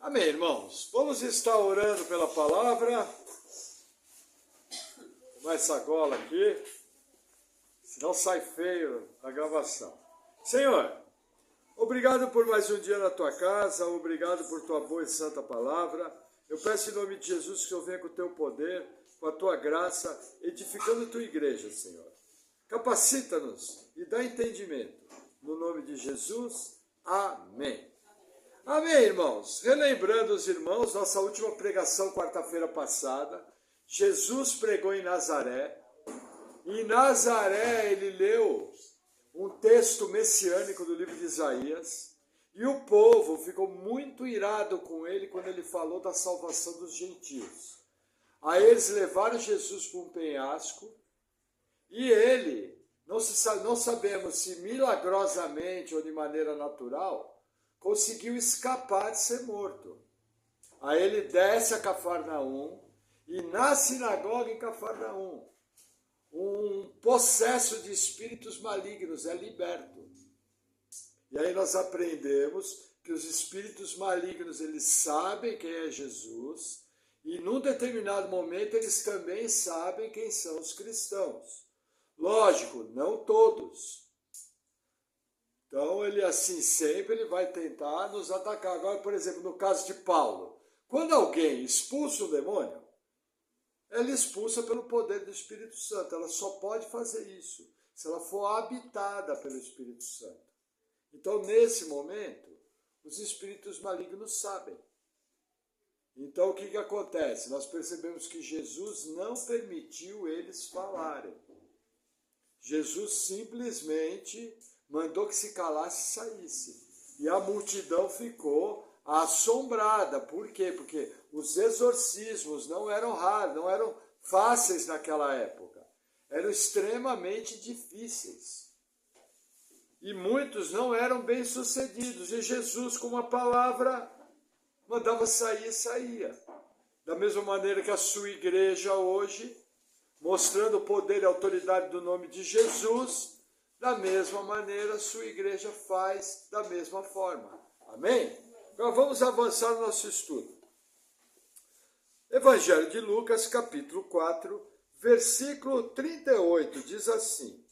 Amém, irmãos? Vamos estar orando pela palavra. Tomar essa gola aqui, senão sai feio a gravação. Senhor, obrigado por mais um dia na tua casa, obrigado por tua boa e santa palavra. Eu peço em nome de Jesus que o Senhor venha com o teu poder, com a tua graça, edificando a tua igreja, Senhor. Capacita-nos e dá entendimento. No nome de Jesus, amém. Amém, irmãos. Relembrando os irmãos, nossa última pregação quarta-feira passada, Jesus pregou em Nazaré. Em Nazaré ele leu um texto messiânico do livro de Isaías. E o povo ficou muito irado com ele quando ele falou da salvação dos gentios. Aí eles levaram Jesus para um penhasco e ele, não sabemos se milagrosamente ou de maneira natural, conseguiu escapar de ser morto. Aí ele desce a Cafarnaum e na sinagoga em Cafarnaum, um possesso de espíritos malignos é liberto. E aí nós aprendemos que os espíritos malignos, eles sabem quem é Jesus e num determinado momento eles também sabem quem são os cristãos. Lógico, não todos. Então, ele assim, sempre ele vai tentar nos atacar. Agora, por exemplo, no caso de Paulo, quando alguém expulsa o demônio, ela expulsa pelo poder do Espírito Santo. Ela só pode fazer isso se ela for habitada pelo Espírito Santo. Então, nesse momento, os espíritos malignos sabem. Então, o que acontece? Nós percebemos que Jesus não permitiu eles falarem. Jesus simplesmente mandou que se calasse e saísse. E a multidão ficou assombrada. Por quê? Porque os exorcismos não eram raros, não eram fáceis naquela época. Eram extremamente difíceis. E muitos não eram bem-sucedidos. E Jesus, com uma palavra, mandava sair e saía. Da mesma maneira que a sua igreja hoje, mostrando o poder e a autoridade do nome de Jesus, da mesma maneira, a sua igreja faz da mesma forma. Amém? Agora vamos avançar no nosso estudo. Evangelho de Lucas, capítulo 4, versículo 38, diz assim: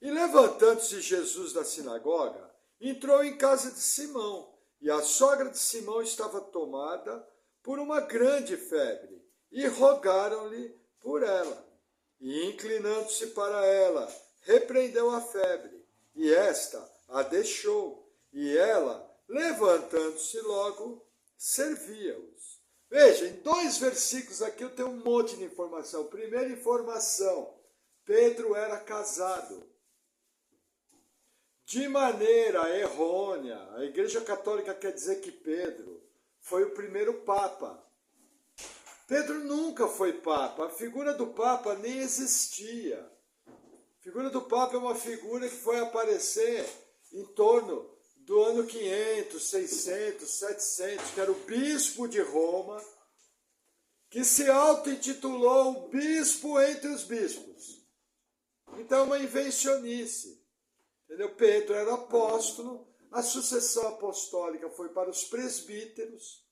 E levantando-se Jesus da sinagoga, entrou em casa de Simão, e a sogra de Simão estava tomada por uma grande febre, e rogaram-lhe por ela. E inclinando-se para ela, repreendeu a febre, e esta a deixou, e ela, levantando-se logo, servia-os. Veja, em 2 versículos aqui eu tenho um monte de informação. Primeira informação, Pedro era casado. De maneira errônea, a Igreja Católica quer dizer que Pedro foi o primeiro Papa. Pedro nunca foi Papa, a figura do Papa nem existia. A figura do Papa é uma figura que foi aparecer em torno do ano 500, 600, 700, que era o bispo de Roma, que se auto-intitulou bispo entre os bispos. Então é uma invencionice. Entendeu? Pedro era apóstolo, a sucessão apostólica foi para os presbíteros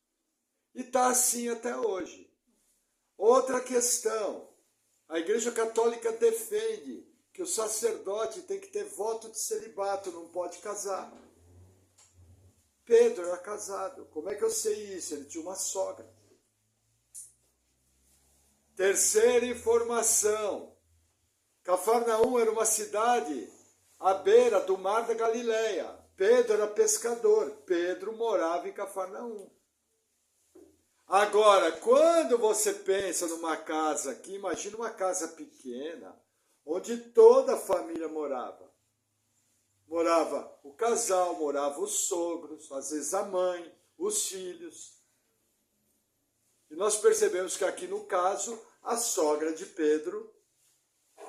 e está assim até hoje. Outra questão, a Igreja Católica defende que o sacerdote tem que ter voto de celibato, não pode casar. Pedro era casado. Como é que eu sei isso? Ele tinha uma sogra. Terceira informação. Cafarnaum era uma cidade à beira do mar da Galileia. Pedro era pescador. Pedro morava em Cafarnaum. Agora, quando você pensa numa casa aqui, imagina uma casa pequena, onde toda a família morava. Morava o casal, morava os sogros, às vezes a mãe, os filhos. E nós percebemos que aqui no caso, a sogra de Pedro,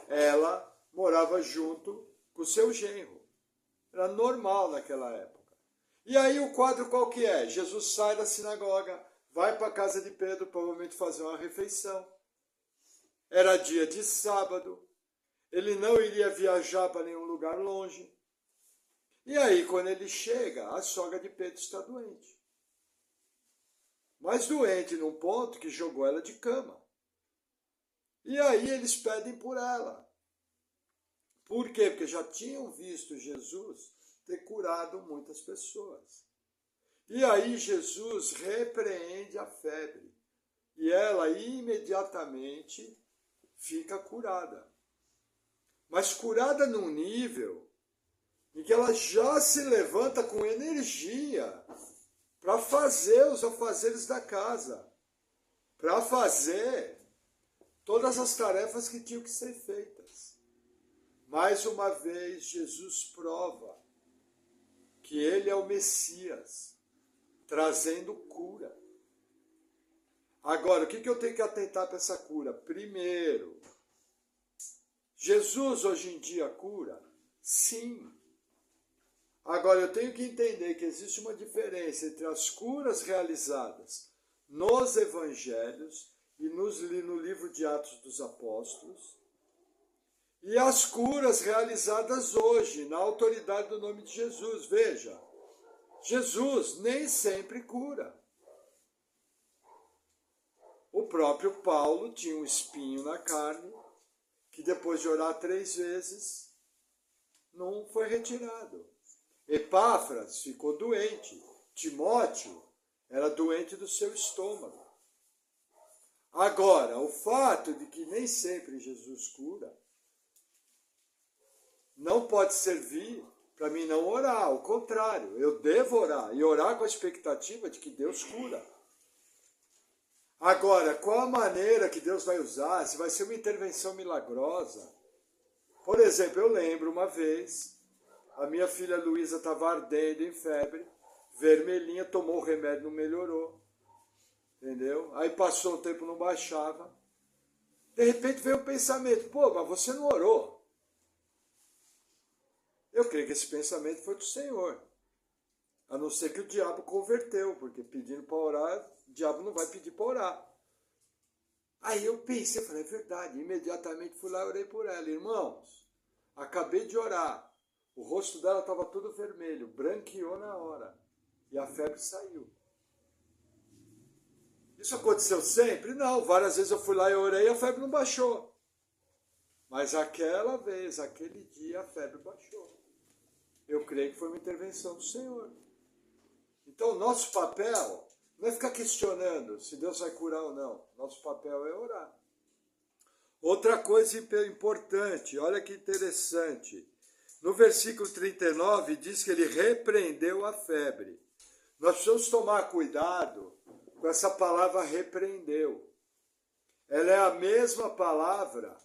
ela morava junto com o seu genro. Era normal naquela época. E aí o quadro qual que é? Jesus sai da sinagoga, vai para a casa de Pedro, provavelmente fazer uma refeição. Era dia de sábado. Ele não iria viajar para nenhum lugar longe. E aí, quando ele chega, a sogra de Pedro está doente. mas doente num ponto que jogou ela de cama. E aí eles pedem por ela. Por quê? Porque já tinham visto Jesus ter curado muitas pessoas. E aí Jesus repreende a febre. E ela imediatamente fica curada. Mas curada num nível em que ela já se levanta com energia para fazer os afazeres da casa, para fazer todas as tarefas que tinham que ser feitas. Mais uma vez, Jesus prova que ele é o Messias, trazendo cura. Agora, o que eu tenho que atentar para essa cura? Primeiro, Jesus hoje em dia cura? Sim. Agora, eu tenho que entender que existe uma diferença entre as curas realizadas nos evangelhos e no livro de Atos dos Apóstolos e as curas realizadas hoje, na autoridade do nome de Jesus. Veja, Jesus nem sempre cura. O próprio Paulo tinha um espinho na carne, que depois de orar 3 vezes, não foi retirado. Epáfras ficou doente. Timóteo era doente do seu estômago. Agora, o fato de que nem sempre Jesus cura, não pode servir para mim não orar. Ao contrário, eu devo orar e orar com a expectativa de que Deus cura. Agora, qual a maneira que Deus vai usar? Se vai ser uma intervenção milagrosa. Por exemplo, eu lembro uma vez, a minha filha Luísa estava ardendo em febre, vermelhinha, tomou o remédio, não melhorou. Entendeu? Aí passou um tempo, não baixava. De repente veio o pensamento, pô, mas você não orou. Eu creio que esse pensamento foi do Senhor. A não ser que o diabo converteu, porque pedindo para orar, o diabo não vai pedir para orar. Aí eu pensei, falei, é verdade. Imediatamente fui lá e orei por ela. Irmãos, acabei de orar. O rosto dela estava todo vermelho, branqueou na hora. E a febre saiu. Isso aconteceu sempre? Não, várias vezes eu fui lá e orei e a febre não baixou. Mas aquela vez, aquele dia, a febre baixou. Eu creio que foi uma intervenção do Senhor. Então, nosso papel não é ficar questionando se Deus vai curar ou não. Nosso papel é orar. Outra coisa importante, olha que interessante. No versículo 39 diz que ele repreendeu a febre. Nós precisamos tomar cuidado com essa palavra repreendeu. Ela é a mesma palavra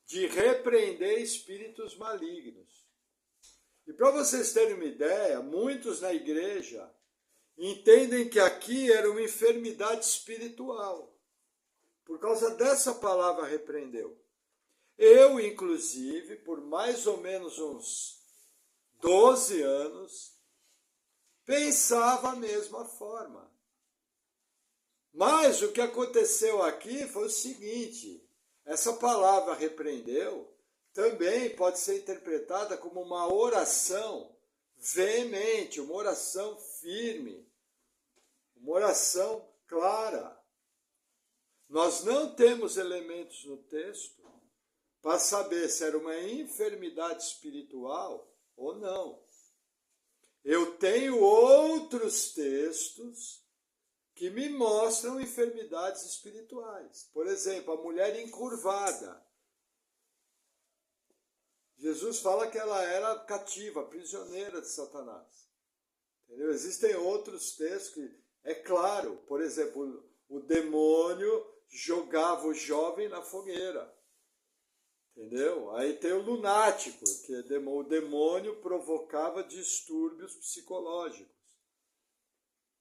de repreender espíritos malignos. E para vocês terem uma ideia, muitos na igreja entendem que aqui era uma enfermidade espiritual. Por causa dessa palavra repreendeu. Eu, inclusive, por mais ou menos uns 12 anos, pensava a mesma forma. Mas o que aconteceu aqui foi o seguinte, essa palavra repreendeu também pode ser interpretada como uma oração veemente, uma oração firme, uma oração clara. Nós não temos elementos no texto para saber se era uma enfermidade espiritual ou não. Eu tenho outros textos que me mostram enfermidades espirituais. Por exemplo, a mulher encurvada. Jesus fala que ela era cativa, prisioneira de Satanás. Entendeu? Existem outros textos que, é claro, por exemplo, o demônio jogava o jovem na fogueira. Entendeu? Aí tem o lunático, que o demônio provocava distúrbios psicológicos.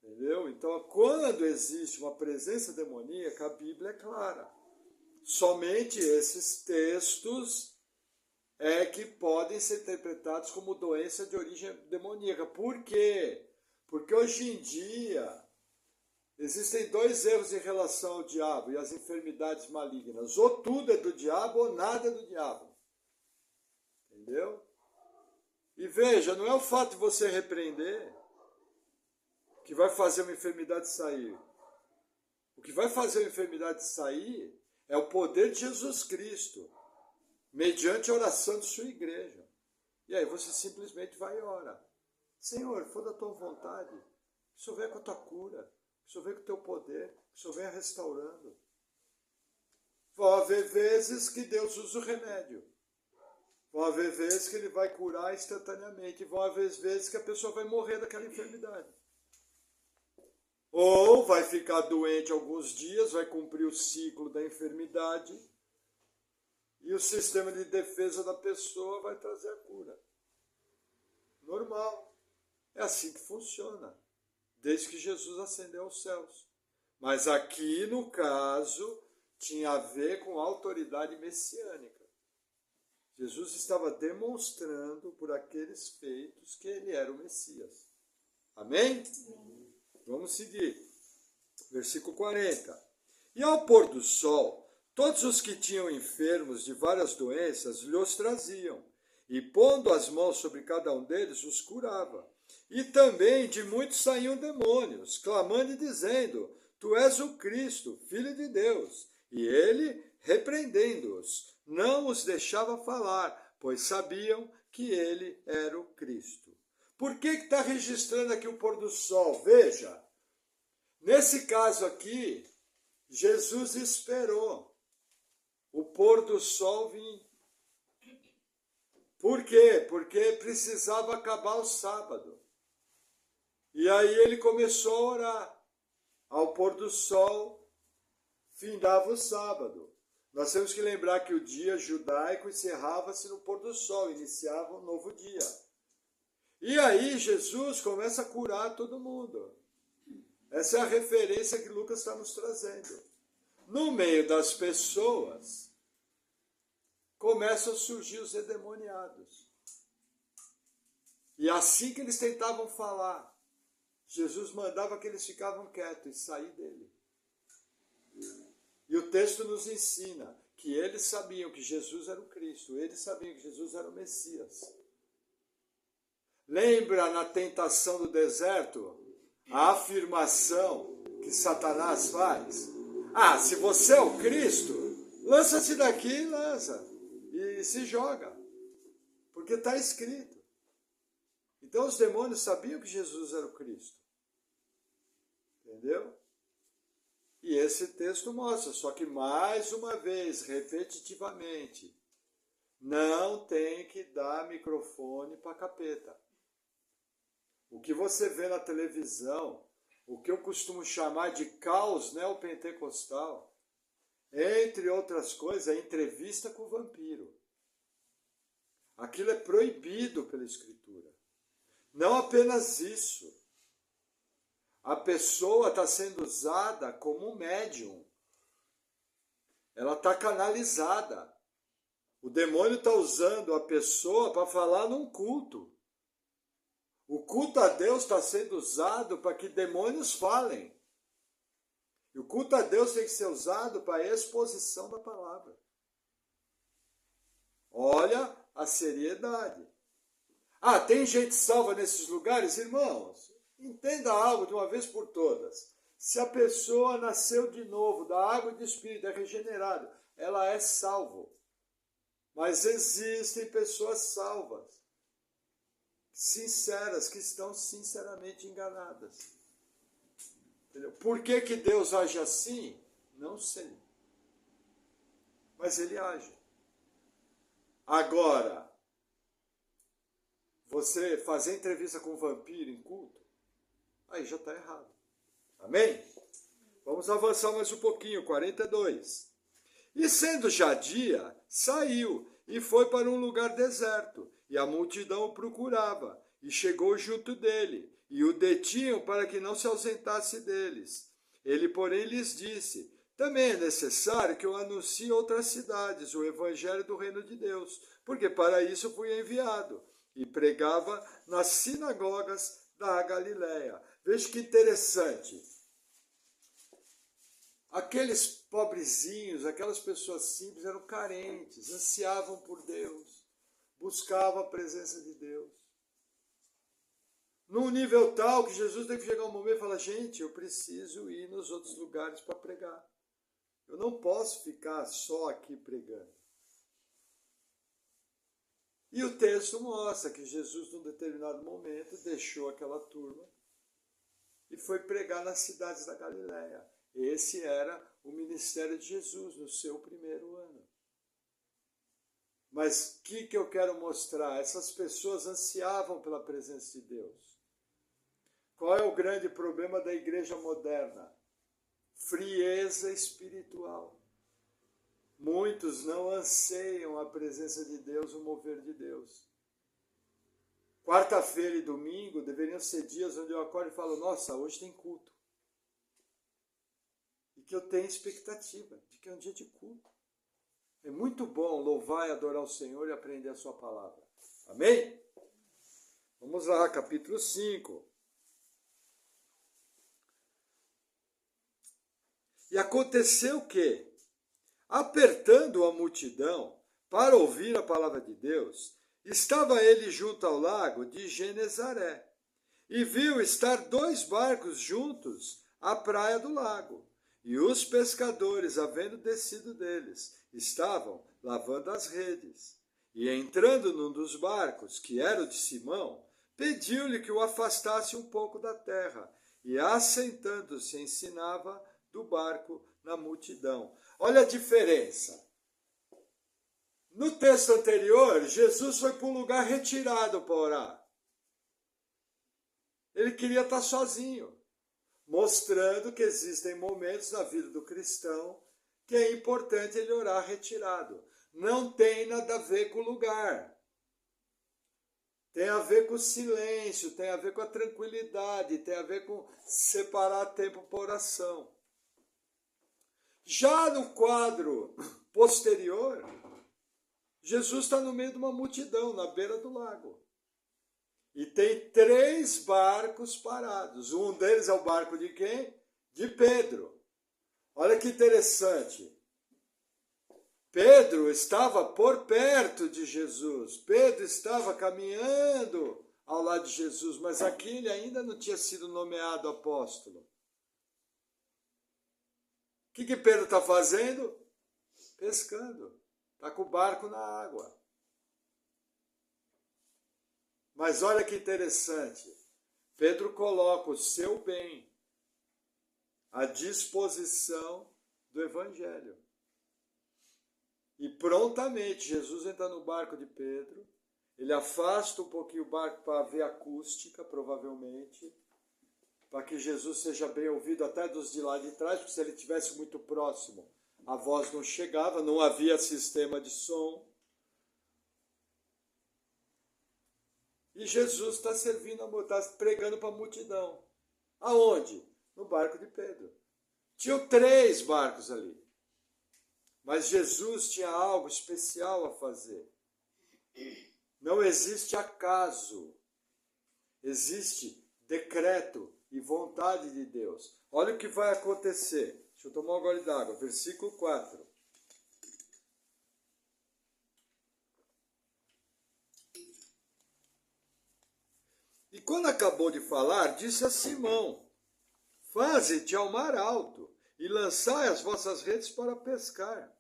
Entendeu? Então, quando existe uma presença demoníaca, a Bíblia é clara. Somente esses textos é que podem ser interpretados como doença de origem demoníaca. Por quê? Porque hoje em dia existem 2 erros em relação ao diabo e às enfermidades malignas. Ou tudo é do diabo ou nada é do diabo. Entendeu? E veja, não é o fato de você repreender que vai fazer uma enfermidade sair. O que vai fazer a enfermidade sair é o poder de Jesus Cristo, mediante a oração de sua igreja. E aí você simplesmente vai e ora. Senhor, for da tua vontade, que o Senhor venha com a tua cura, que o Senhor venha com o teu poder, que o Senhor venha restaurando. Vão haver vezes que Deus usa o remédio. Vão haver vezes que Ele vai curar instantaneamente. Vão haver vezes que a pessoa vai morrer daquela enfermidade. Ou vai ficar doente alguns dias, vai cumprir o ciclo da enfermidade e o sistema de defesa da pessoa vai trazer a cura. Normal. É assim que funciona, desde que Jesus ascendeu aos céus. Mas aqui, no caso, tinha a ver com a autoridade messiânica. Jesus estava demonstrando por aqueles feitos que ele era o Messias. Amém? Vamos seguir. Versículo 40. E ao pôr do sol, todos os que tinham enfermos de várias doenças lhes traziam, e pondo as mãos sobre cada um deles, os curava. E também de muitos saíam demônios, clamando e dizendo: Tu és o Cristo, Filho de Deus. E ele, repreendendo-os, não os deixava falar, pois sabiam que ele era o Cristo. Por que está registrando aqui o pôr do sol? Veja, nesse caso aqui, Jesus esperou o pôr do sol vir. Por quê? Porque precisava acabar o sábado. E aí ele começou a orar. Ao pôr do sol, findava o sábado. Nós temos que lembrar que o dia judaico encerrava-se no pôr do sol, iniciava um novo dia. E aí Jesus começa a curar todo mundo. Essa é a referência que Lucas está nos trazendo. No meio das pessoas, começam a surgir os endemoniados. E assim que eles tentavam falar, Jesus mandava que eles ficavam quietos e sair dele. E o texto nos ensina que eles sabiam que Jesus era o Cristo, eles sabiam que Jesus era o Messias. Lembra na tentação do deserto a afirmação que Satanás faz? Ah, se você é o Cristo, lança-se daqui e lança. E se joga. Porque está escrito. Então os demônios sabiam que Jesus era o Cristo. Entendeu? E esse texto mostra, só que mais uma vez, repetitivamente, não tem que dar microfone para capeta. O que você vê na televisão, o que eu costumo chamar de caos neopentecostal, entre outras coisas, é entrevista com o vampiro. Aquilo é proibido pela Escritura. Não apenas isso. A pessoa está sendo usada como um médium. Ela está canalizada. O demônio está usando a pessoa para falar num culto. O culto a Deus está sendo usado para que demônios falem. E o culto a Deus tem que ser usado para a exposição da palavra. Olha a seriedade. Ah, tem gente salva nesses lugares? Irmãos, entenda algo de uma vez por todas. Se a pessoa nasceu de novo, da água e do Espírito, é regenerada, ela é salvo. Mas existem pessoas salvas, sinceras, que estão sinceramente enganadas. Entendeu? Por que que Deus age assim? Não sei. Mas ele age. Agora, você fazer entrevista com um vampiro em culto, aí já está errado. Amém? Vamos avançar mais um pouquinho, 42. E sendo já dia, saiu e foi para um lugar deserto, e a multidão o procurava, e chegou junto dele, e o detinham para que não se ausentasse deles. Ele, porém, lhes disse: também é necessário que eu anuncie outras cidades o evangelho do reino de Deus, porque para isso fui enviado. E pregava nas sinagogas da Galileia. Veja que interessante. Aqueles pobrezinhos, aquelas pessoas simples eram carentes, ansiavam por Deus, buscavam a presença de Deus. num nível tal que Jesus tem que chegar um momento e falar, gente, eu preciso ir nos outros lugares para pregar. Eu não posso ficar só aqui pregando. E o texto mostra que Jesus, num determinado momento, deixou aquela turma e foi pregar nas cidades da Galileia. Esse era o ministério de Jesus no seu primeiro ano. Mas o que eu quero mostrar? Essas pessoas ansiavam pela presença de Deus. Qual é o grande problema da igreja moderna? Frieza espiritual. Muitos não anseiam a presença de Deus, o mover de Deus. Quarta-feira e domingo deveriam ser dias onde eu acordo e falo, nossa, hoje tem culto. E que eu tenho expectativa de que é um dia de culto. É muito bom louvar e adorar o Senhor e aprender a sua palavra. Amém? Vamos lá, capítulo 5. E aconteceu que, apertando a multidão para ouvir a palavra de Deus, estava ele junto ao lago de Genezaré, e viu estar 2 barcos juntos à praia do lago. E os pescadores, havendo descido deles, estavam lavando as redes. E entrando num dos barcos, que era o de Simão, pediu-lhe que o afastasse um pouco da terra, e assentando-se ensinava do barco na multidão. Olha a diferença. No texto anterior, Jesus foi para um lugar retirado para orar. Ele queria estar sozinho, mostrando que existem momentos na vida do cristão que é importante ele orar retirado. Não tem nada a ver com o lugar. Tem a ver com o silêncio, tem a ver com a tranquilidade, tem a ver com separar tempo para oração. Já no quadro posterior, Jesus está no meio de uma multidão, na beira do lago. E tem 3 barcos parados. Um deles é o barco de quem? De Pedro. Olha que interessante. Pedro estava por perto de Jesus. Pedro estava caminhando ao lado de Jesus, mas aqui ele ainda não tinha sido nomeado apóstolo. O que Pedro está fazendo? Pescando. Está com o barco na água. Mas olha que interessante. Pedro coloca o seu bem à disposição do Evangelho. E prontamente Jesus entra no barco de Pedro. Ele afasta um pouquinho o barco para ver a acústica, provavelmente, para que Jesus seja bem ouvido até dos de lá de trás, porque se ele estivesse muito próximo, a voz não chegava, não havia sistema de som. E Jesus está servindo, está pregando para a multidão. Aonde? No barco de Pedro. Tinham 3 barcos ali. Mas Jesus tinha algo especial a fazer. Não existe acaso. Existe decreto e vontade de Deus. Olha o que vai acontecer. Deixa eu tomar um gole d'água. Versículo 4. E quando acabou de falar, disse a Simão, faze-te ao mar alto e lançai as vossas redes para pescar.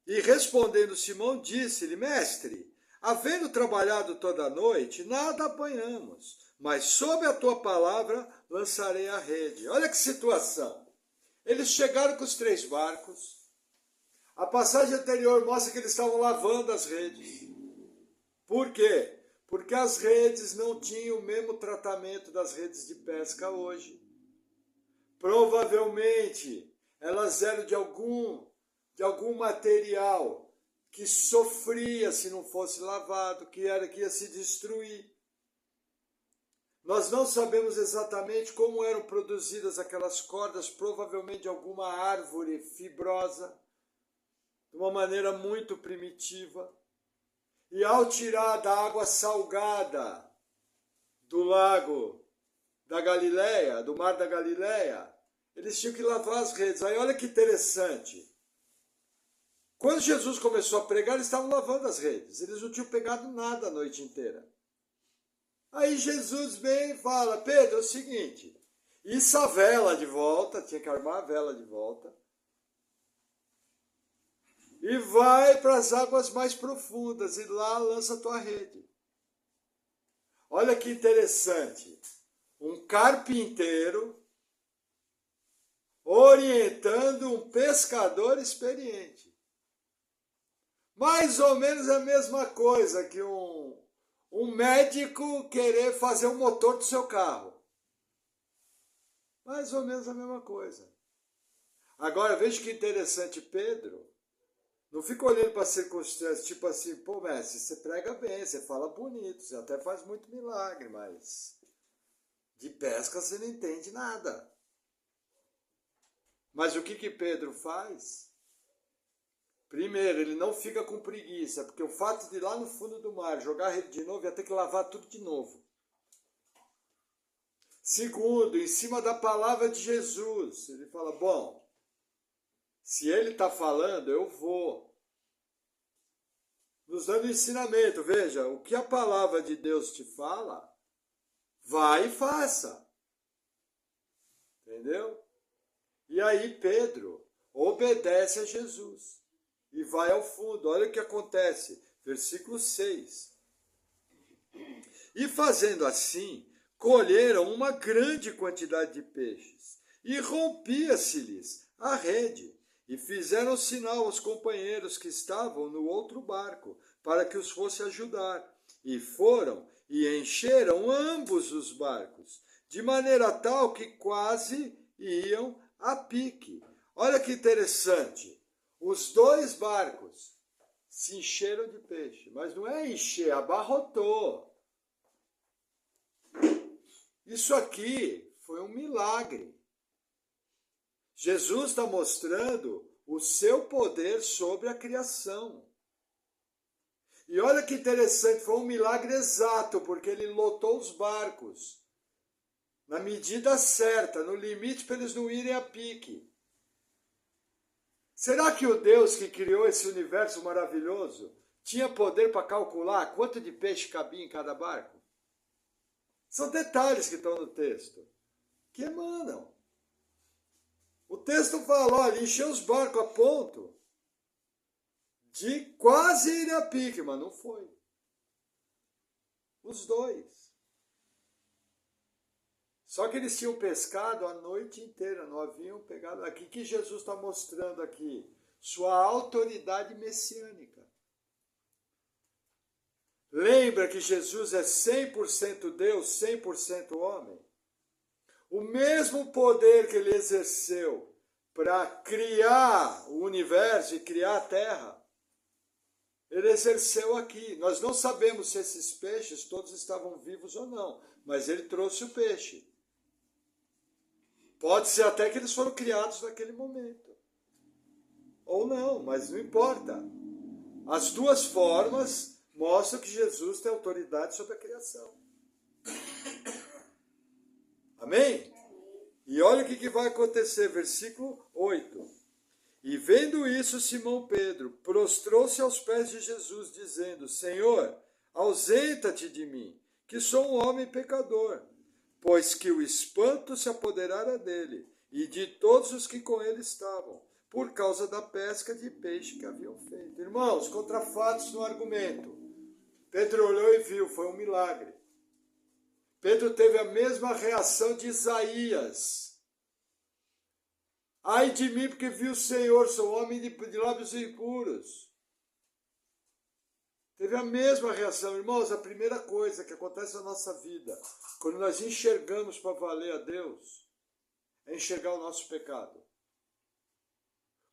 E respondendo Simão, disse-lhe, mestre, havendo trabalhado toda a noite, nada apanhamos, mas sob a tua palavra lançarei a rede. Olha que situação. Eles chegaram com os 3 barcos. A passagem anterior mostra que eles estavam lavando as redes. Por quê? Porque as redes não tinham o mesmo tratamento das redes de pesca hoje. Provavelmente, elas eram de algum material que sofria se não fosse lavado, que ia se destruir. Nós não sabemos exatamente como eram produzidas aquelas cordas, provavelmente de alguma árvore fibrosa, de uma maneira muito primitiva. E ao tirar da água salgada do lago da Galileia, do mar da Galileia, eles tinham que lavar as redes. Aí olha que interessante. Quando Jesus começou a pregar, eles estavam lavando as redes. Eles não tinham pegado nada a noite inteira. Aí Jesus vem e fala, Pedro, é o seguinte, issa a vela de volta, tinha que armar a vela de volta, e vai para as águas mais profundas, e lá lança a tua rede. Olha que interessante, um carpinteiro orientando um pescador experiente. Mais ou menos a mesma coisa que um médico querer fazer o motor do seu carro. Mais ou menos a mesma coisa. Agora, veja que interessante, Pedro não fica olhando para as circunstâncias, tipo assim, pô, mestre, você prega bem, você fala bonito, você até faz muito milagre, mas de pesca você não entende nada. Mas o que Pedro faz? Primeiro, ele não fica com preguiça, porque o fato de ir lá no fundo do mar jogar a rede de novo ia ter que lavar tudo de novo. Segundo, em cima da palavra de Jesus, ele fala, bom, se ele está falando, eu vou. Nos dando ensinamento, veja, o que a palavra de Deus te fala, vai e faça. Entendeu? E aí Pedro obedece a Jesus e vai ao fundo. Olha o que acontece, versículo 6. E fazendo assim, colheram uma grande quantidade de peixes, e rompia-se-lhes a rede, e fizeram sinal aos companheiros que estavam no outro barco, para que os fosse ajudar. E foram e encheram ambos os barcos, de maneira tal que quase iam a pique. Olha que interessante, os dois barcos se encheram de peixe, mas não é encher, abarrotou. Isso aqui foi um milagre. Jesus está mostrando o seu poder sobre a criação. E olha que interessante, foi um milagre exato, porque ele lotou os barcos na medida certa, no limite para eles não irem a pique. Será que o Deus que criou esse universo maravilhoso tinha poder para calcular quanto de peixe cabia em cada barco? São detalhes que estão no texto, que emanam. O texto fala, olha, encheu os barcos a ponto de quase ir a pique, mas não foi. Os dois. Só que eles tinham pescado a noite inteira, não haviam pegado. Aqui que Jesus está mostrando aqui, sua autoridade messiânica. Lembra que Jesus é 100% Deus, 100% homem? O mesmo poder que ele exerceu para criar o universo e criar a terra, ele exerceu aqui. Nós não sabemos se esses peixes todos estavam vivos ou não, mas ele trouxe o peixe. Pode ser até que eles foram criados naquele momento. Ou não, mas não importa. As duas formas mostram que Jesus tem autoridade sobre a criação. Amém? E olha o que vai acontecer, versículo 8. E vendo isso, Simão Pedro prostrou-se aos pés de Jesus, dizendo, Senhor, ausenta-te de mim, que sou um homem pecador. Pois que o espanto se apoderara dele e de todos os que com ele estavam, por causa da pesca de peixe que haviam feito. Irmãos, contra fatos no argumento. Pedro olhou e viu, foi um milagre. Pedro teve a mesma reação de Isaías. Ai de mim, porque vi o Senhor, sou homem de lábios impuros. Teve a mesma reação. Irmãos, a primeira coisa que acontece na nossa vida, quando nós enxergamos para valer a Deus, é enxergar o nosso pecado.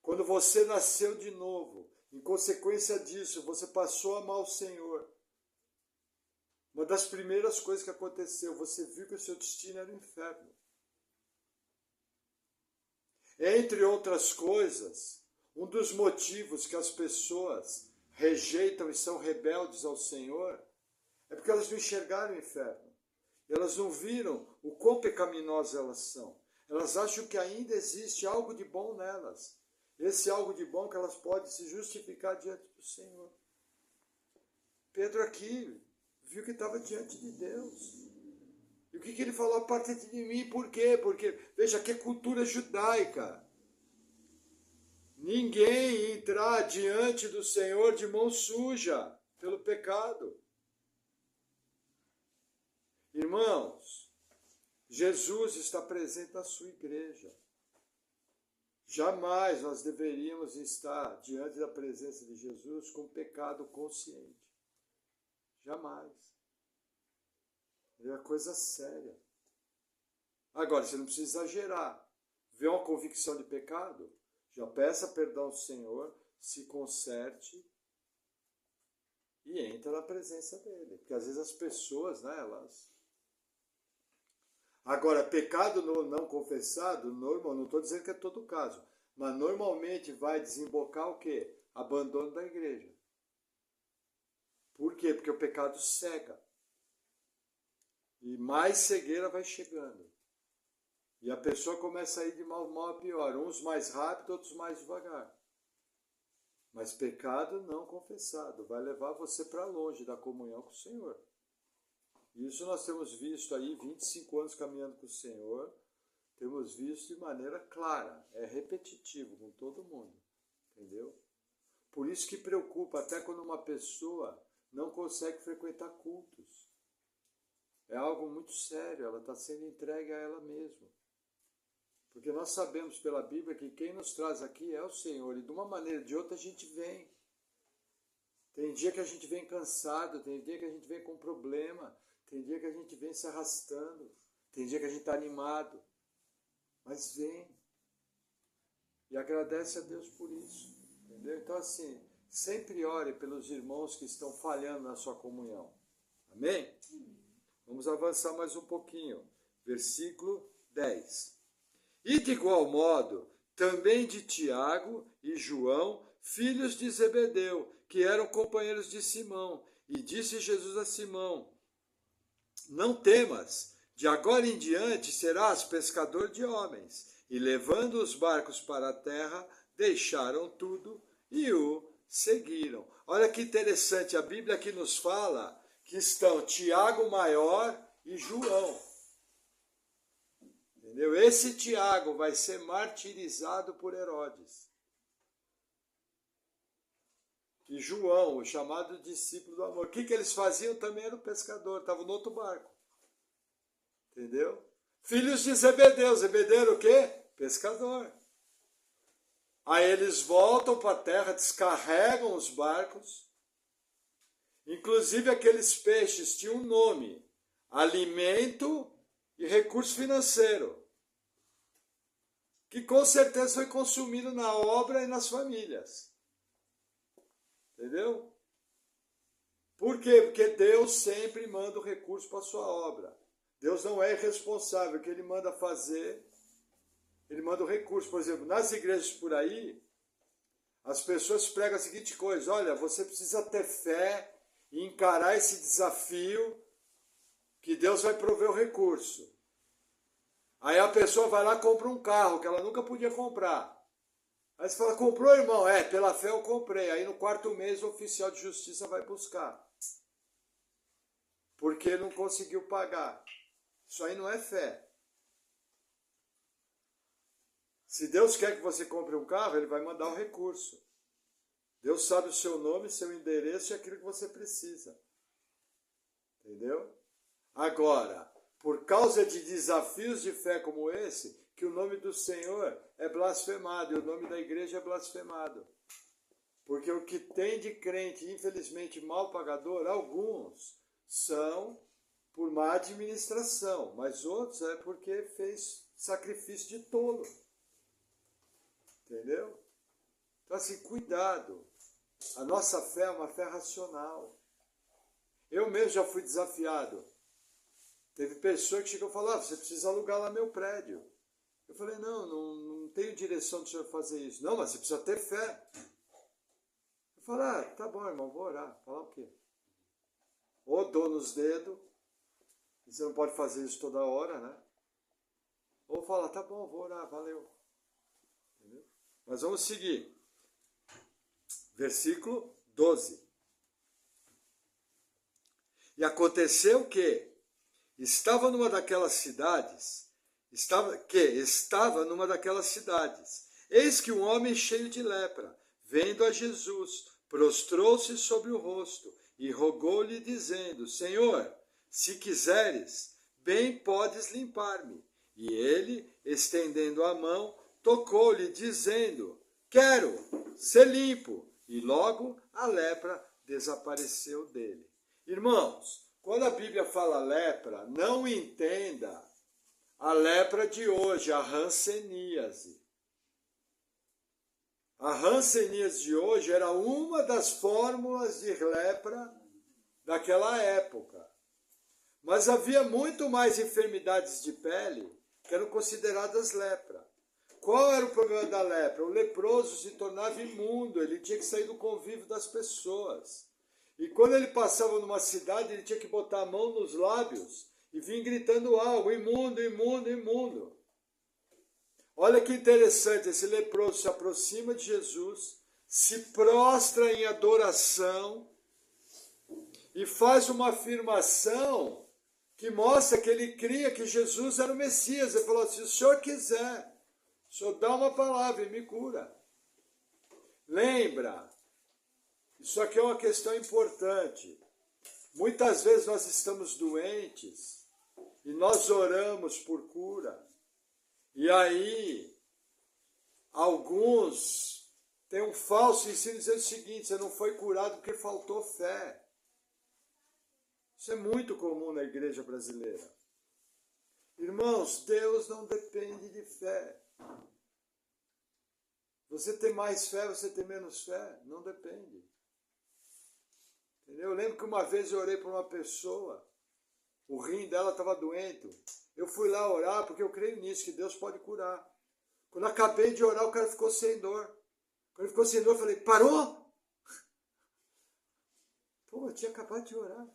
Quando você nasceu de novo, em consequência disso, você passou a amar o Senhor. Uma das primeiras coisas que aconteceu, você viu que o seu destino era o inferno. Entre outras coisas, um dos motivos que as pessoas rejeitam e são rebeldes ao Senhor é porque elas não enxergaram o inferno. Elas não viram o quão pecaminosas elas são. Elas acham que ainda existe algo de bom nelas. Esse algo de bom que elas podem se justificar diante do Senhor. Pedro aqui viu que estava diante de Deus. E o que ele falou? Aparta-te de mim, por quê? Porque, veja, que é cultura judaica. Ninguém entrar diante do Senhor de mão suja pelo pecado. Irmãos, Jesus está presente na sua igreja. Jamais nós deveríamos estar diante da presença de Jesus com pecado consciente. Jamais. É uma coisa séria. Agora, você não precisa exagerar. Vê uma convicção de pecado, já peça perdão ao Senhor, se conserte e entra na presença dele. Porque às vezes as pessoas, né, elas... Agora, pecado não confessado, normal, não estou dizendo que é todo o caso, mas normalmente vai desembocar o quê? Abandono da igreja. Por quê? Porque o pecado cega. E mais cegueira vai chegando. E a pessoa começa a ir de mal a pior. Uns mais rápido, outros mais devagar. Mas pecado não confessado vai levar você para longe da comunhão com o Senhor. Isso nós temos visto aí, 25 anos caminhando com o Senhor, temos visto de maneira clara, é repetitivo com todo mundo, entendeu? Por isso que preocupa, até quando uma pessoa não consegue frequentar cultos. É algo muito sério, ela está sendo entregue a ela mesma. Porque nós sabemos pela Bíblia que quem nos traz aqui é o Senhor, e de uma maneira ou de outra a gente vem. Tem dia que a gente vem cansado, tem dia que a gente vem com problema, tem dia que a gente vem se arrastando, tem dia que a gente está animado, mas vem. E agradece a Deus por isso, entendeu? Então assim, sempre ore pelos irmãos que estão falhando na sua comunhão. Amém? Vamos avançar mais um pouquinho. Versículo 10. E de igual modo, também de Tiago e João, filhos de Zebedeu, que eram companheiros de Simão. E disse Jesus a Simão: não temas, de agora em diante serás pescador de homens. E levando os barcos para a terra, deixaram tudo e o seguiram. Olha que interessante, a Bíblia aqui nos fala que estão Tiago maior e João. Entendeu? Esse Tiago vai ser martirizado por Herodes. E João, o chamado discípulo do amor. O que eles faziam? Também era o pescador, estavam no outro barco. Entendeu? Filhos de Zebedeu. Zebedeu era o quê? Pescador. Aí eles voltam para a terra, descarregam os barcos. Inclusive aqueles peixes tinham um nome: alimento e recurso financeiro, que com certeza foi consumido na obra e nas famílias. Entendeu? Por quê? Porque Deus sempre manda o recurso para a sua obra. Deus não é irresponsável, o que Ele manda fazer, Ele manda o recurso. Por exemplo, nas igrejas por aí, as pessoas pregam a seguinte coisa: olha, você precisa ter fé e encarar esse desafio que Deus vai prover o recurso. Aí a pessoa vai lá e compra um carro que ela nunca podia comprar. Aí você fala: comprou, irmão? É, pela fé eu comprei. Aí no quarto mês o oficial de justiça vai buscar. Porque não conseguiu pagar. Isso aí não é fé. Se Deus quer que você compre um carro, Ele vai mandar o recurso. Deus sabe o seu nome, seu endereço e aquilo que você precisa. Entendeu? Agora, por causa de desafios de fé como esse, que o nome do Senhor é blasfemado e o nome da igreja é blasfemado. Porque o que tem de crente, infelizmente, mal pagador, alguns são por má administração, mas outros é porque fez sacrifício de tolo. Entendeu? Então assim, cuidado. A nossa fé é uma fé racional. Eu mesmo já fui desafiado. Teve pessoa que chegou e falou: você precisa alugar lá meu prédio. Eu falei: não tenho direção do senhor fazer isso. Não, mas você precisa ter fé. Eu falei: tá bom, irmão, vou orar. Falar o quê? Ou dou nos dedos, você não pode fazer isso toda hora, né? Ou falar: tá bom, vou orar, valeu. Entendeu? Mas vamos seguir. Versículo 12. E aconteceu que estava numa daquelas cidades, eis que um homem cheio de lepra, vendo a Jesus, prostrou-se sobre o rosto e rogou-lhe, dizendo: Senhor, se quiseres, bem podes limpar-me. E ele, estendendo a mão, tocou-lhe, dizendo: Quero ser limpo. E logo a lepra desapareceu dele. Irmãos, quando a Bíblia fala lepra, não entenda a lepra de hoje, a hanseníase. A hanseníase de hoje era uma das fórmulas de lepra daquela época. Mas havia muito mais enfermidades de pele que eram consideradas lepra. Qual era o problema da lepra? O leproso se tornava imundo, ele tinha que sair do convívio das pessoas. E quando ele passava numa cidade, ele tinha que botar a mão nos lábios e vir gritando algo: imundo, imundo, imundo. Olha que interessante, esse leproso se aproxima de Jesus, se prostra em adoração e faz uma afirmação que mostra que ele cria que Jesus era o Messias. Ele falou: se o senhor quiser, o senhor dá uma palavra e me cura. Lembra, isso aqui é uma questão importante. Muitas vezes nós estamos doentes e nós oramos por cura. E aí, alguns têm um falso ensino dizendo o seguinte: você não foi curado porque faltou fé. Isso é muito comum na igreja brasileira. Irmãos, Deus não depende de fé. Você tem mais fé, você tem menos fé, não depende. Entendeu? Eu lembro que uma vez eu orei por uma pessoa, o rim dela estava doente. Eu fui lá orar porque eu creio nisso, que Deus pode curar. Quando acabei de orar, o cara ficou sem dor. Quando ele ficou sem dor, eu falei: parou? Pô, eu tinha acabado de orar.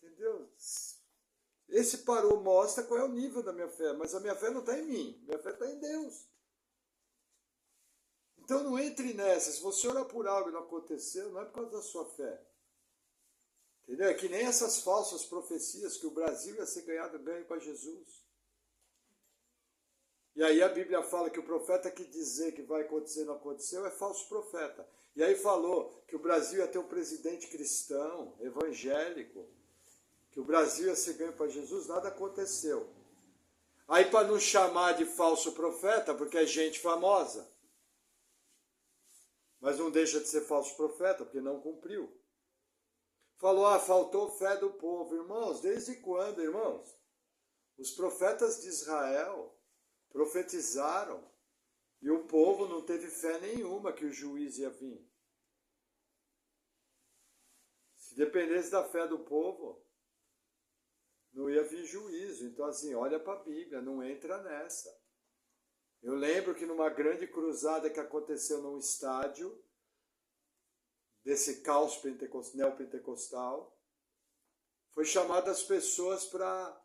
Entendeu? Esse parou mostra qual é o nível da minha fé, mas a minha fé não está em mim, minha fé está em Deus. Então não entre nessa. Se você orar por algo e não aconteceu, não é por causa da sua fé. Entendeu? É que nem essas falsas profecias que o Brasil ia ser ganho para Jesus. E aí a Bíblia fala que o profeta que dizer que vai acontecer e não aconteceu é falso profeta. E aí falou que o Brasil ia ter um presidente cristão, evangélico, que o Brasil ia ser ganho para Jesus, nada aconteceu. Aí para não chamar de falso profeta, porque é gente famosa, mas não deixa de ser falso profeta, porque não cumpriu. Falou: faltou fé do povo. Irmãos, desde quando, irmãos? Os profetas de Israel profetizaram e o povo não teve fé nenhuma que o juiz ia vir. Se dependesse da fé do povo, não ia vir juízo. Então, assim, olha para a Bíblia, não entra nessa. Eu lembro que numa grande cruzada que aconteceu num estádio, desse caos neopentecostal, foi chamado as pessoas para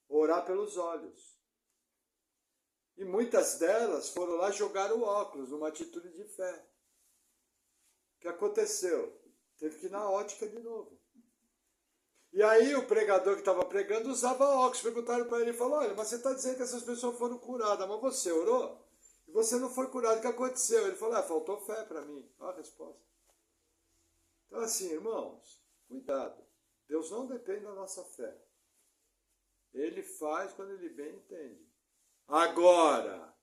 orar pelos olhos. E muitas delas foram lá jogar o óculos, numa atitude de fé. O que aconteceu? Teve que ir na ótica de novo. E aí o pregador que estava pregando usava óculos. Perguntaram para ele, ele falou: olha, mas você está dizendo que essas pessoas foram curadas, mas você orou? E você não foi curado, o que aconteceu? Ele falou: faltou fé para mim. Olha a resposta. Então assim, irmãos, cuidado. Deus não depende da nossa fé. Ele faz quando ele bem entende. Agora,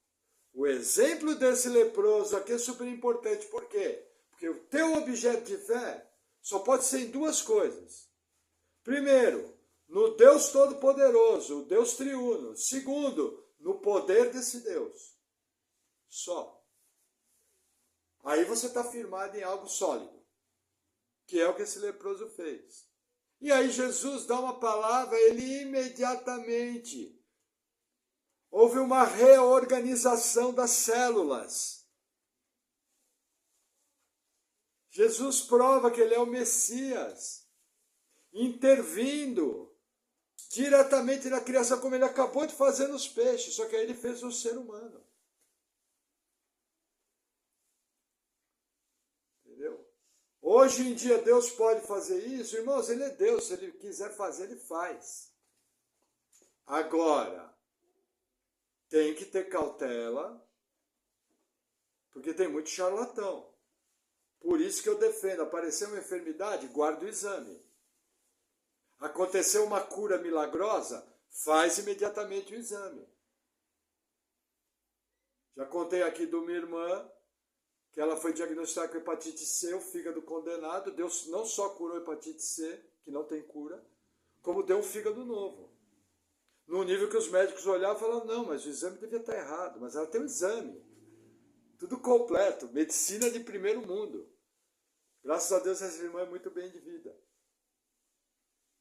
o exemplo desse leproso aqui é super importante. Por quê? Porque o teu objeto de fé só pode ser em duas coisas. Primeiro, no Deus Todo-Poderoso, o Deus Triuno. Segundo, no poder desse Deus. Só. Aí você está firmado em algo sólido, que é o que esse leproso fez. E aí Jesus dá uma palavra, ele imediatamente houve uma reorganização das células. Jesus prova que ele é o Messias, intervindo diretamente na criação, como ele acabou de fazer nos peixes, só que aí ele fez um ser humano. Hoje em dia Deus pode fazer isso? Irmãos, Ele é Deus, se Ele quiser fazer, Ele faz. Agora, tem que ter cautela, porque tem muito charlatão. Por isso que eu defendo, apareceu uma enfermidade, guarda o exame. Aconteceu uma cura milagrosa, faz imediatamente o exame. Já contei aqui de uma irmã, que ela foi diagnosticada com hepatite C, o fígado condenado. Deus não só curou hepatite C, que não tem cura, como deu um fígado novo. No nível que os médicos olhavam e falavam, não, mas o exame devia estar errado. Mas ela tem um exame. Tudo completo, medicina de primeiro mundo. Graças a Deus essa irmã é muito bem de vida.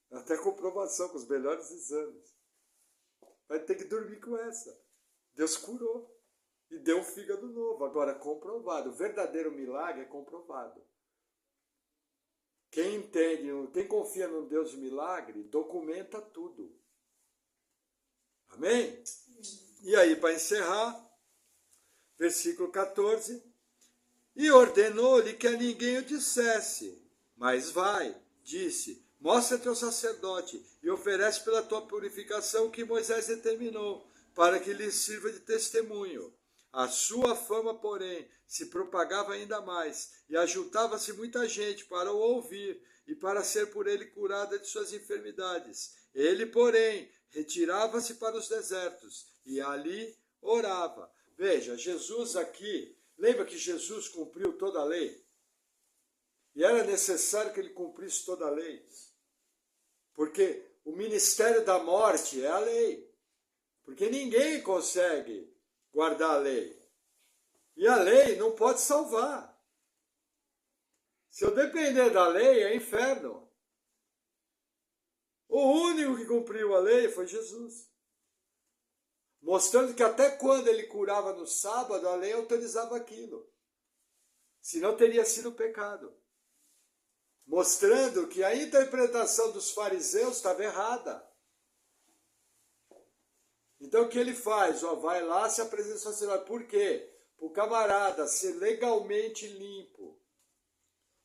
Até comprovação, com os melhores exames. Vai ter que dormir com essa. Deus curou. E deu um fígado novo. Agora, comprovado. O verdadeiro milagre é comprovado. Quem entende, quem confia num Deus de milagre, documenta tudo. Amém? E aí, para encerrar, versículo 14. E ordenou-lhe que a ninguém o dissesse. Mas vai, disse, mostra-te ao sacerdote e oferece pela tua purificação o que Moisés determinou, para que lhe sirva de testemunho. A sua fama, porém, se propagava ainda mais, e ajuntava-se muita gente para o ouvir e para ser por ele curada de suas enfermidades. Ele, porém, retirava-se para os desertos e ali orava. Veja, Jesus aqui, lembra que Jesus cumpriu toda a lei? E era necessário que ele cumprisse toda a lei. Porque o ministério da morte é a lei. Porque ninguém consegue guardar a lei. E a lei não pode salvar. Se eu depender da lei, é inferno. O único que cumpriu a lei foi Jesus. Mostrando que até quando ele curava no sábado, a lei autorizava aquilo. Senão teria sido pecado. Mostrando que a interpretação dos fariseus estava errada. Então o que ele faz? Vai lá, se apresenta ao sacerdote. Por quê? Para o camarada ser legalmente limpo.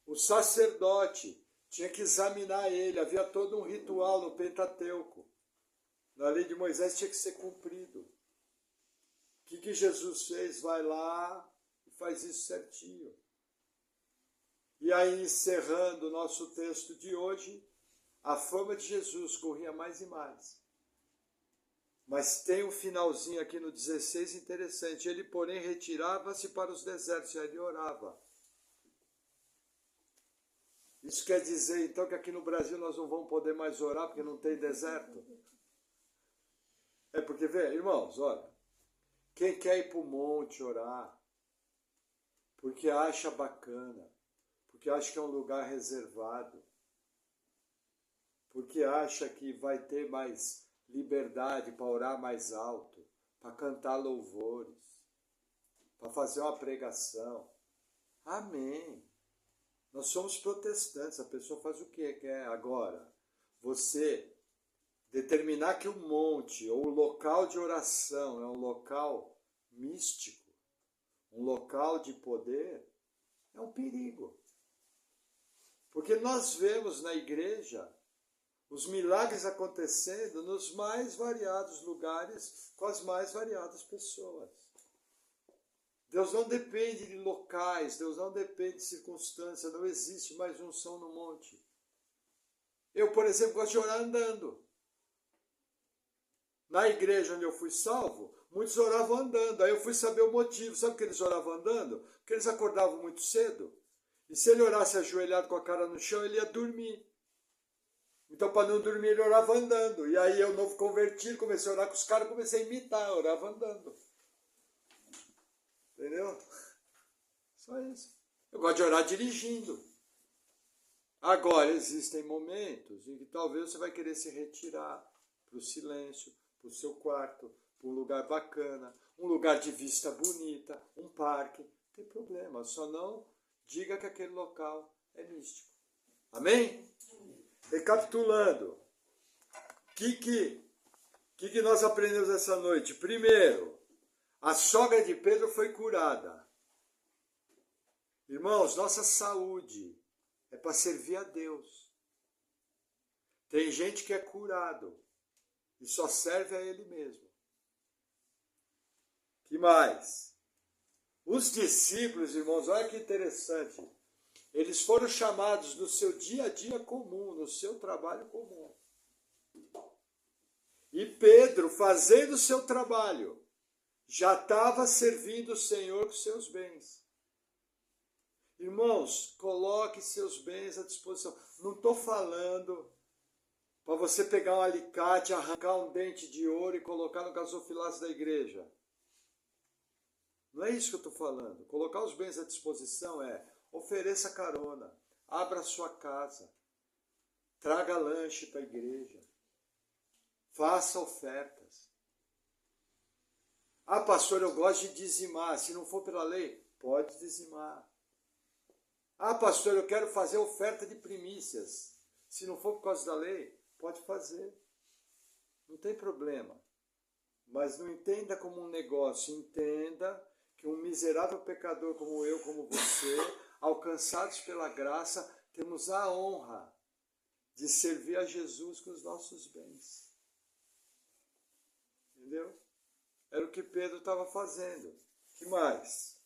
O sacerdote tinha que examinar ele. Havia todo um ritual no Pentateuco. Na lei de Moisés tinha que ser cumprido. O que Jesus fez? Vai lá e faz isso certinho. E aí, encerrando o nosso texto de hoje, a fama de Jesus corria mais e mais. Mas tem um finalzinho aqui no 16 interessante. Ele, porém, retirava-se para os desertos e ali orava. Isso quer dizer, então, que aqui no Brasil nós não vamos poder mais orar porque não tem deserto? É porque, vê, irmãos, olha, quem quer ir para o monte orar, porque acha bacana, porque acha que é um lugar reservado, porque acha que vai ter mais liberdade para orar mais alto, para cantar louvores, para fazer uma pregação. Amém. Nós somos protestantes, a pessoa faz o que quer. Agora, você determinar que o monte ou o local de oração é um local místico, um local de poder, é um perigo. Porque nós vemos na igreja os milagres acontecendo nos mais variados lugares, com as mais variadas pessoas. Deus não depende de locais, Deus não depende de circunstâncias, não existe mais unção no monte. Eu, por exemplo, gosto de orar andando. Na igreja onde eu fui salvo, muitos oravam andando. Aí eu fui saber o motivo. Sabe por que eles oravam andando? Porque eles acordavam muito cedo. E se ele orasse ajoelhado com a cara no chão, ele ia dormir. Então, para não dormir, ele orava andando. E aí eu, novo convertido, comecei a orar com os caras, comecei a imitar, eu orava andando. Entendeu? Só isso. Eu gosto de orar dirigindo. Agora, existem momentos em que talvez você vai querer se retirar para o silêncio, para o seu quarto, para um lugar bacana, um lugar de vista bonita, um parque. Não tem problema, só não diga que aquele local é místico. Amém? Recapitulando, o que nós aprendemos essa noite? Primeiro, a sogra de Pedro foi curada. Irmãos, nossa saúde É para servir a Deus. Tem gente que é curado e só serve a Ele mesmo. Que mais? Os discípulos, irmãos, olha que interessante. Eles foram chamados no seu dia a dia comum, no seu trabalho comum. E Pedro, fazendo o seu trabalho, já estava servindo o Senhor com seus bens. Irmãos, coloque seus bens à disposição. Não estou falando para você pegar um alicate, arrancar um dente de ouro e colocar no gasofilaço da igreja. Não é isso que eu estou falando. Colocar os bens à disposição é: ofereça carona, abra a sua casa, traga lanche para a igreja, faça ofertas. Ah, pastor, eu gosto de dizimar. Se não for pela lei, pode dizimar. Ah, pastor, eu quero fazer oferta de primícias. Se não for por causa da lei, pode fazer. Não tem problema. Mas não entenda como um negócio. Entenda que um miserável pecador como eu, como você, alcançados pela graça, temos a honra de servir a Jesus com os nossos bens. Entendeu? Era o que Pedro estava fazendo. O que mais?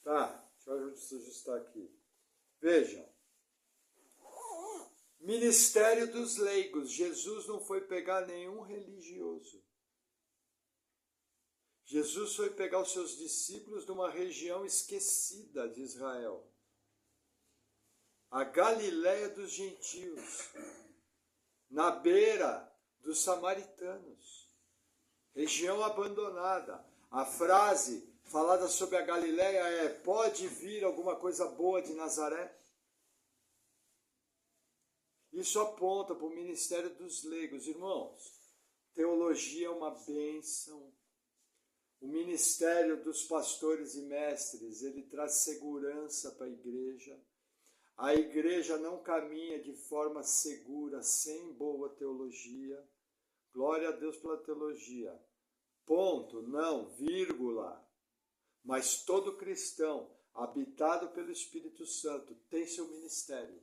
Tá, deixa eu ajustar aqui. Vejam. Ministério dos leigos. Jesus não foi pegar nenhum religioso. Jesus foi pegar os seus discípulos de uma região esquecida de Israel. A Galiléia dos gentios. Na beira dos samaritanos. Região abandonada. A frase falada sobre a Galiléia é: pode vir alguma coisa boa de Nazaré? Isso aponta para o ministério dos leigos. Irmãos, teologia é uma bênção. O ministério dos pastores e mestres, ele traz segurança para a igreja. A igreja não caminha de forma segura sem boa teologia. Glória a Deus pela teologia. Ponto, não, vírgula. Mas todo cristão, habitado pelo Espírito Santo, tem seu ministério.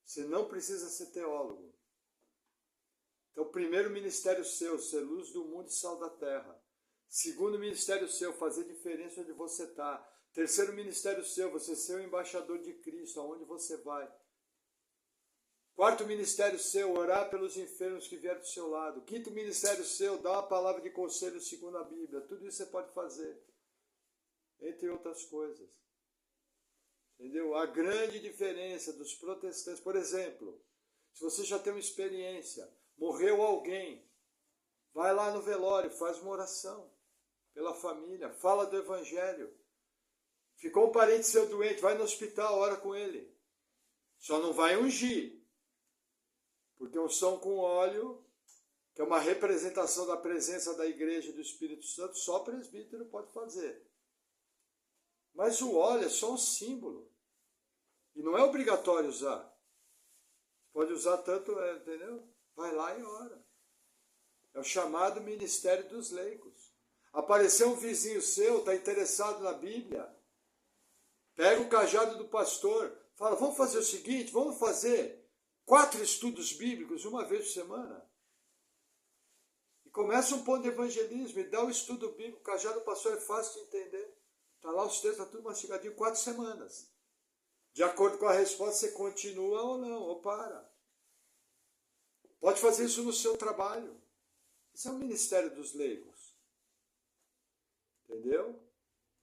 Você não precisa ser teólogo. Então, primeiro ministério seu, ser luz do mundo e sal da terra. Segundo ministério seu, fazer diferença onde você está. Terceiro ministério seu, você ser o embaixador de Cristo, aonde você vai. Quarto ministério seu, orar pelos enfermos que vieram do seu lado. Quinto ministério seu, dar uma palavra de conselho segundo a Bíblia. Tudo isso você pode fazer, entre outras coisas. Entendeu? A grande diferença dos protestantes, por exemplo, se você já tem uma experiência, morreu alguém, vai lá no velório, faz uma oração pela família, fala do evangelho. Ficou um parente seu doente, vai no hospital, ora com ele. Só não vai ungir, porque unção com óleo, que é uma representação da presença da igreja e do Espírito Santo, só presbítero pode fazer. Mas o óleo é só um símbolo. E não é obrigatório usar. Pode usar tanto, entendeu? Vai lá e ora. É o chamado ministério dos leigos. Apareceu um vizinho seu, está interessado na Bíblia. Pega o cajado do pastor, fala: vamos fazer o seguinte, vamos fazer 4 estudos bíblicos uma vez por semana. E começa um ponto de evangelismo e dá o estudo bíblico. O cajado do pastor é fácil de entender. Está lá os textos, está tudo mastigadinho, 4 semanas. De acordo com a resposta, você continua ou não, ou para. Pode fazer isso no seu trabalho. Isso é o ministério dos leigos. Entendeu?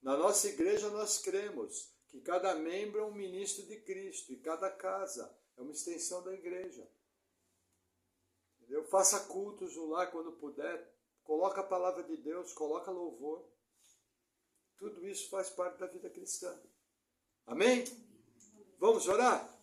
Na nossa igreja nós cremos que cada membro é um ministro de Cristo e cada casa é uma extensão da igreja. Entendeu? Faça cultos no lar quando puder. Coloca a palavra de Deus, coloca louvor. Tudo isso faz parte da vida cristã. Amém? Vamos orar?